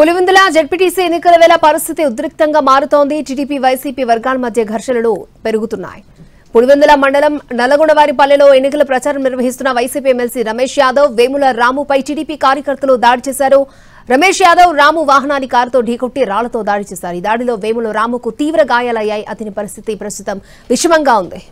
Pulivendula ZPTC ఎన్నికల వేళ పరిస్థితి ఉద్రిక్తంగా మారుతోంది. టీడీపీ వైసీపీ వర్గాల మధ్య ఘర్షణలు పెరుగుతున్నాయి. పులివెందుల మండలం నల్లగొండవారిపల్లెలో ఎన్నికల ప్రచారం నిర్వహిస్తున్న వైసీపీ ఎమ్మెల్సీ రమేష్ యాదవ్ వేముల రాముపై టీడీపీ కార్యకర్తలు దాడి చేశారు. రమేష్ యాదవ్ రాము వాహనాన్ని కారుతో ఢీకొట్టి రాళ్లతో దాడి చేశారు. ఈ దాడిలో వేముల రాముకు తీవ్ర గాయాలయ్యాయి. అతని పరిస్థితి ప్రస్తుతం విషమంగా ఉంది.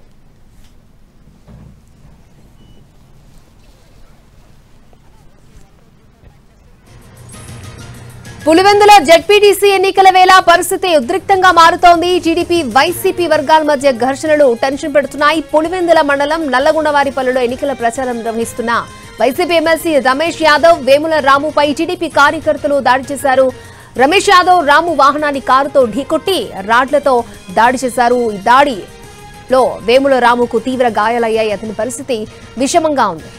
పులివెందుల జెడ్పీటీసీ ఎన్నికల వేళ పరిస్థితి ఉద్రిక్తంగా మారుతోంది. టీడీపీ వైసీపీ వర్గాల మధ్య ఘర్షణలు టెన్షన్ పెడుతున్నాయి. పులివెందుల మండలం నల్లగొండవారిపల్లెలో ఎన్నికల ప్రచారం నిర్వహిస్తున్న వైసీపీ ఎమ్మెల్సీ రమేష్ యాదవ్ వేముల రాముపై టీడీపీ కార్యకర్తలు దాడి చేశారు. రమేష్ యాదవ్ రాము వాహనాన్ని కారుతో ఢీకొట్టి రాడ్లతో దాడి చేశారు. ఈ దాడిలో వేముల రాముకు తీవ్ర గాయాలయ్యాయి. అతని పరిస్థితి విషమంగా ఉంది.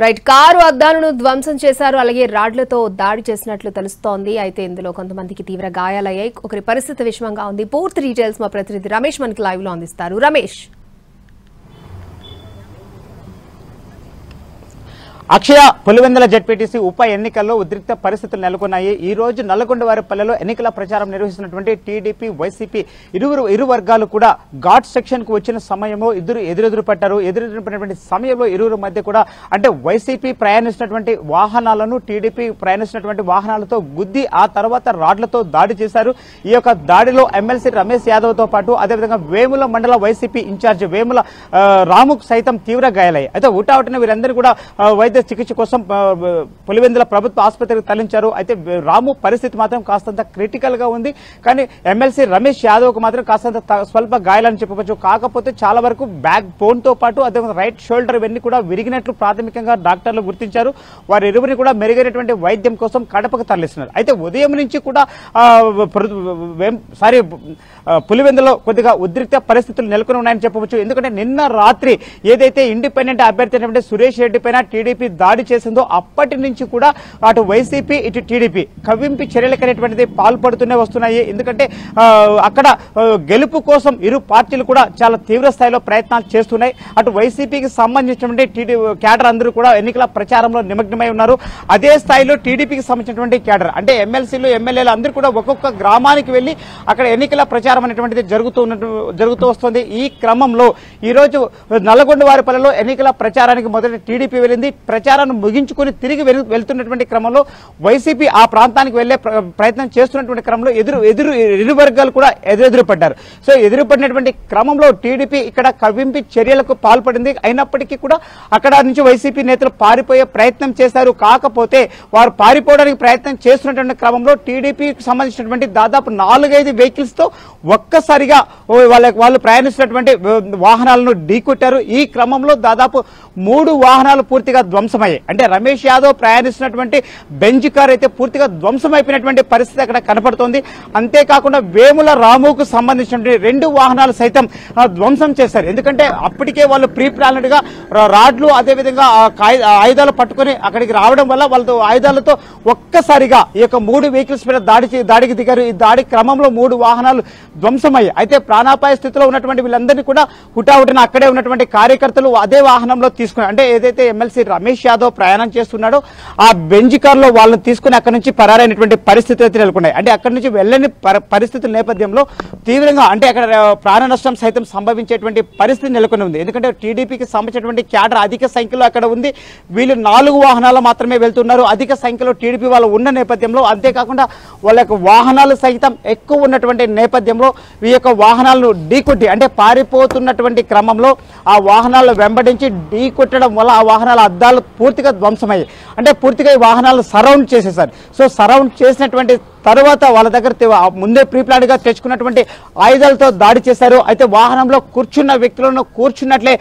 రైట్, కారు అద్దాలను ధ్వంసం చేశారు. అలాగే రాడ్లతో దాడి చేసినట్లు తెలుస్తోంది. అయితే ఇందులో కొంతమందికి తీవ్ర గాయాలయ్యాయి. ఒకరి పరిస్థితి విషమంగా ఉంది. పూర్తి డీటెయిల్స్ మా ప్రతినిధి రమేష్ మనకి లైవ్ లో అందిస్తారు. రమేష్, అక్షయ, పులివెందుల జెడ్పీటీసీ ఉప ఎన్నికల్లో ఉద్రిక్త పరిస్థితులు నెలకొన్నాయి. ఈ రోజు నల్లగొండవారిపల్లెలో ఎన్నికల ప్రచారం నిర్వహిస్తున్నటువంటి టీడీపీ వైసీపీ ఇరు వర్గాలు కూడా ఘాట్ సెక్షన్ కు వచ్చిన సమయంలో ఎదురెదురు పట్టారు. ఎదురెదురుపడినటువంటి సమయంలో ఇరువురు మధ్య కూడా అంటే వైసీపీ ప్రయాణిస్తున్నటువంటి వాహనాలను టీడీపీ ప్రయాణిస్తున్నటువంటి వాహనాలతో గుద్ది ఆ తర్వాత రాడ్లతో దాడి చేశారు. ఈ యొక్క దాడిలో ఎమ్మెల్సీ రమేష్ యాదవ్ తో పాటు అదేవిధంగా వేముల మండల వైసీపీ ఇన్ఛార్జ్ వేముల రాముకు సైతం తీవ్ర గాయాలయ్యాయి. అయితే ఊటావుటిన వీరందరూ కూడా వైద్య చికిత్స కోసం పులివెందుల ప్రభుత్వ ఆసుపత్రికి తరలించారు. అయితే రాము పరిస్థితి మాత్రం కాస్తంత క్రిటికల్ గా ఉంది. కానీ ఎమ్మెల్సీ రమేష్ యాదవ్ కు మాత్రం కాస్తంత స్వల్ప గాయాలని చెప్పవచ్చు. కాకపోతే చాలా వరకు బ్యాక్ బోన్ తో పాటు అదేవిధంగా రైట్ షోల్డర్ ఇవన్నీ కూడా విరిగినట్లు ప్రాథమికంగా డాక్టర్లు గుర్తించారు. వారి ఇరువురిని కూడా మెరుగైనటువంటి వైద్యం కోసం కడపకు తరలిస్తున్నారు. అయితే ఉదయం నుంచి కూడా పులివెందులో కొద్దిగా ఉద్రిక్త పరిస్థితులు నెలకొని ఉన్నాయని చెప్పవచ్చు. ఎందుకంటే నిన్న రాత్రి ఏదైతే ఇండిపెండెంట్ అభ్యర్థి అయినటువంటి సురేష్ రెడ్డి పైన టీడీపీ దాడి చేసిందో అప్పటి నుంచి కూడా అటు వైసీపీ ఇటు టీడీపీ కవ్వింపు చర్యలకు అనేటువంటిది పాల్పడుతూనే వస్తున్నాయి. ఎందుకంటే అక్కడ గెలుపు కోసం ఇరు పార్టీలు కూడా చాలా తీవ్ర స్థాయిలో ప్రయత్నాలు చేస్తున్నాయి. అటు వైసీపీకి సంబంధించినటువంటి క్యాడర్ అందరూ కూడా ఎన్నికల ప్రచారంలో నిమగ్నమై ఉన్నారు. అదే స్థాయిలో టీడీపీకి సంబంధించినటువంటి క్యాడర్ అంటే ఎమ్మెల్సీలు ఎమ్మెల్యేలు అందరూ కూడా ఒక్కొక్క గ్రామానికి వెళ్లి అక్కడ ఎన్నికల ప్రచారం అనేటువంటిది జరుగుతూ వస్తుంది. ఈ క్రమంలో ఈ రోజు నల్లగొండవారిపల్లెలో ఎన్నికల ప్రచారానికి మొదటి టీడీపీ వెళ్ళింది. ప్రచారాన్ని ముగించుకుని తిరిగి వెళ్తున్నటువంటి క్రమంలో వైసీపీ ఆ ప్రాంతానికి వెళ్లే ప్రయత్నం చేస్తున్నటువంటి క్రమంలో ఇరు వర్గాలు కూడా ఎదురు పడ్డారు. సో ఎదురుపడినటువంటి క్రమంలో టీడీపీ ఇక్కడ కవ్వింపు చర్యలకు పాల్పడింది. అయినప్పటికీ కూడా అక్కడ నుంచి వైసీపీ నేతలు పారిపోయే ప్రయత్నం చేశారు. కాకపోతే వారు పారిపోవడానికి ప్రయత్నం చేస్తున్నటువంటి క్రమంలో టీడీపీకి సంబంధించినటువంటి దాదాపు 4-5 వెహికల్స్ తో ఒక్కసారిగా వాళ్ళు ప్రయాణిస్తున్నటువంటి వాహనాలను ఢీకొట్టారు. ఈ క్రమంలో దాదాపు 3 వాహనాలు పూర్తిగా ధ్వంసమయ్యాయి. అంటే రమేష్ యాదవ్ ప్రయాణిస్తున్నటువంటి బెంజ్ కార్ అయితే పూర్తిగా ధ్వంసమైపోయినటువంటి పరిస్థితి అక్కడ కనపడుతోంది. అంతేకాకుండా వేముల రాముకు సంబంధించినటువంటి 2 వాహనాలు సైతం ధ్వంసం చేశారు. ఎందుకంటే అప్పటికే వాళ్ళు ప్రీ ప్లానెడ్ గా రాడ్లు అదేవిధంగా ఆయుధాలు పట్టుకుని అక్కడికి రావడం వల్ల వాళ్ళతో ఆయుధాలతో ఒక్కసారిగా ఈ యొక్క 3 వెహికల్స్ మీద దాడికి దిగారు. ఈ దాడి క్రమంలో 3 వాహనాలు ధ్వంసమయ్యాయి. అయితే ప్రాణాపాయ స్థితిలో ఉన్నటువంటి వీళ్ళందరినీ కూడా హుటాహుటిన అక్కడే ఉన్నటువంటి కార్యకర్తలు అదే వాహనంలో తీసుకున్నారు. అంటే ఏదైతే ఎమ్మెల్సీ రమేష్ యాదవ్ ప్రయాణం చేస్తున్నాడో ఆ బెంజ్ కారులో వాళ్ళని తీసుకుని అక్కడి నుంచి పరారైనటువంటి పరిస్థితులు అయితే నెలకొన్నాయి. అంటే అక్కడి నుంచి వెళ్ళని పరిస్థితుల నేపథ్యంలో తీవ్రంగా అంటే అక్కడ ప్రాణ నష్టం సైతం సంభవించేటువంటి పరిస్థితి నెలకొని ఉంది. ఎందుకంటే టీడీపీకి సంబంధించినటువంటి క్యాడర్ అధిక సంఖ్యలో అక్కడ ఉంది. వీళ్ళు 4 వాహనాలు మాత్రమే వెళ్తున్నారు. అధిక సంఖ్యలో టీడీపీ వాళ్ళు ఉన్న నేపథ్యంలో అంతేకాకుండా వాళ్ళ యొక్క వాహనాలు సైతం ఎక్కువ ఉన్నటువంటి నేపథ్యంలో ఈ యొక్క వాహనాలను ఢీకొట్టి అంటే పారిపోతున్నటువంటి క్రమంలో ఆ వాహనాలను వెంబడించి ఢీకొట్టడం వల్ల ఆ వాహనాల అద్దాలు పూర్తిగా ధ్వంసమయ్యాయి. అంటే పూర్తిగా ఈ వాహనాలను సరౌండ్ చేసేసారు. సో సరౌండ్ చేసినటువంటి తర్వాత వాళ్ళ దగ్గర ముందే ప్రీప్లాన్ గా తెచ్చుకున్నటువంటి ఆయుధాలతో దాడి చేశారు. అయితే వాహనంలో కూర్చున్న వ్యక్తులను కూర్చున్నట్లే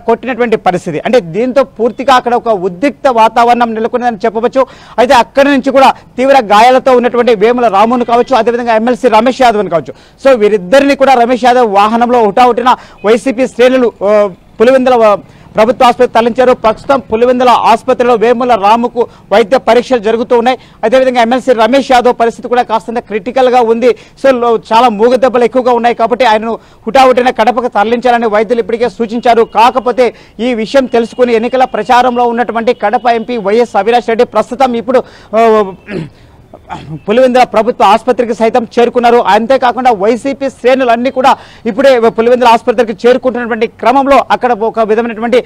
కొట్టినటువంటి పరిస్థితి. అంటే దీంతో పూర్తిగా అక్కడ ఒక ఉద్రిక్త వాతావరణం నెలకొందని చెప్పవచ్చు. అయితే అక్కడి నుంచి కూడా తీవ్ర గాయాలతో ఉన్నటువంటి వేముల రామును కావచ్చు అదేవిధంగా ఎమ్మెల్సీ రమేష్ యాదవ్ కావచ్చు. సో వీరిద్దరిని కూడా రమేష్ యాదవ్ వాహనంలో హుటాహుటిన వైసీపీ శ్రేణులు పులివెందుల ప్రభుత్వ ఆసుపత్రి తరలించారు. ప్రస్తుతం పులివెందుల ఆసుపత్రిలో వేముల రాముకు వైద్య పరీక్షలు జరుగుతూ ఉన్నాయి. అదేవిధంగా ఎమ్మెల్సీ రమేష్ యాదవ్ పరిస్థితి కూడా కాస్తంత క్రిటికల్ గా ఉంది. సో చాలా మూగదెబ్బలు ఎక్కువగా ఉన్నాయి కాబట్టి ఆయనను హుటాహుటిన కడపకు తరలించాలని వైద్యులు ఇప్పటికే సూచించారు. కాకపోతే ఈ విషయం తెలుసుకుని ఎన్నికల ప్రచారంలో ఉన్నటువంటి కడప ఎంపీ వైఎస్ అవినాష్ రెడ్డి ప్రస్తుతం ఇప్పుడు పులివెందుల ప్రభుత్వ ఆసుపత్రికి సైతం చేరుకున్నారు. అంతేకాకుండా వైసీపీ శ్రేణులన్నీ కూడా ఇప్పుడే పులివెందుల ఆసుపత్రికి చేరుకుంటున్నటువంటి క్రమంలో అక్కడ ఒక విధమైనటువంటి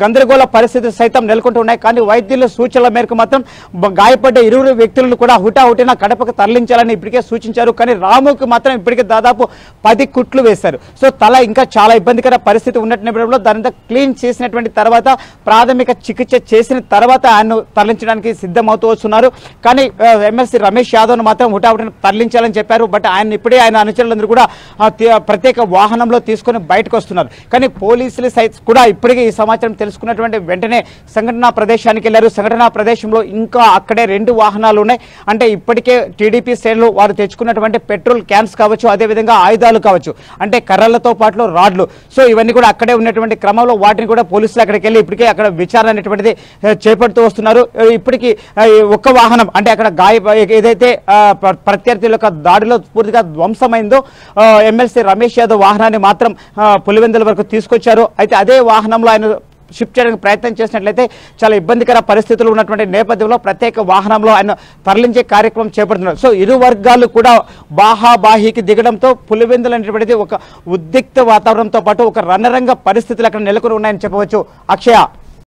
గందరగోళ పరిస్థితి సైతం నెలకొంటూ ఉన్నాయి. కానీ వైద్యుల సూచనల మేరకు మాత్రం గాయపడ్డ 20 వ్యక్తులను కూడా హుటాహుటిన కడపకు తరలించాలని ఇప్పటికే సూచించారు. కానీ రాముకి మాత్రం ఇప్పటికే దాదాపు 10 కుట్లు వేశారు. సో తల ఇంకా చాలా ఇబ్బందికర పరిస్థితి ఉన్నట్టు నేపథ్యంలో దానితో క్లీన్ చేసినటువంటి తర్వాత ప్రాథమిక చికిత్స చేసిన తర్వాత ఆయన్ను తరలించడానికి సిద్ధమవుతూ వస్తున్నారు. కానీ ఎమ్మెల్సీ రమేష్ యాదవ్ మాత్రం హుటాహుటిన తరలించాలని చెప్పారు. బట్ ఆయన ఇప్పుడే ఆయన అనుచరులందరూ కూడా ప్రత్యేక వాహనంలో తీసుకొని బయటకు వస్తున్నారు. కానీ పోలీసులు కూడా ఇప్పటికే ఈ సమాచారం తెలుసుకున్నటువంటి వెంటనే సంఘటనా ప్రదేశానికి వెళ్లారు. సంఘటనా ప్రదేశంలో ఇంకా అక్కడే 2 వాహనాలు ఉన్నాయి. అంటే ఇప్పటికే టీడీపీ శ్రేణులు వారు తెచ్చుకున్నటువంటి పెట్రోల్ క్యాన్స్ కావచ్చు, అదేవిధంగా ఆయుధాలు కావచ్చు, అంటే కర్రలతో పాటు రాడ్లు, సో ఇవన్నీ కూడా అక్కడే ఉన్నటువంటి క్రమంలో వాటిని కూడా పోలీసులు అక్కడికి వెళ్ళి ఇప్పటికే అక్కడ విచారణ అనేటువంటిది చేపడుతూ వస్తున్నారు. ఇప్పటికీ ఒక్క వాహనం అంటే అక్కడ ఏదైతే ప్రత్యర్థుల యొక్క దాడిలో పూర్తిగా ధ్వంసమైందో ఎమ్మెల్సీ రమేష్ యాదవ్ వాహనాన్ని మాత్రం పులివెందుల వరకు తీసుకొచ్చారు. అయితే అదే వాహనంలో ఆయన షిఫ్ట్ చేయడానికి ప్రయత్నం చేసినట్లయితే చాలా ఇబ్బందికర పరిస్థితులు ఉన్నటువంటి నేపథ్యంలో ప్రత్యేక వాహనంలో ఆయన తరలించే కార్యక్రమం చేపడుతున్నారు. సో ఇరు వర్గాలు కూడా బాహాబాహీకి దిగడంతో పులివెందులు అనేటువంటిది ఒక ఉద్రిక్త వాతావరణంతో పాటు ఒక రణరంగ పరిస్థితులు అక్కడ నెలకొని ఉన్నాయని చెప్పవచ్చు. అక్షయ.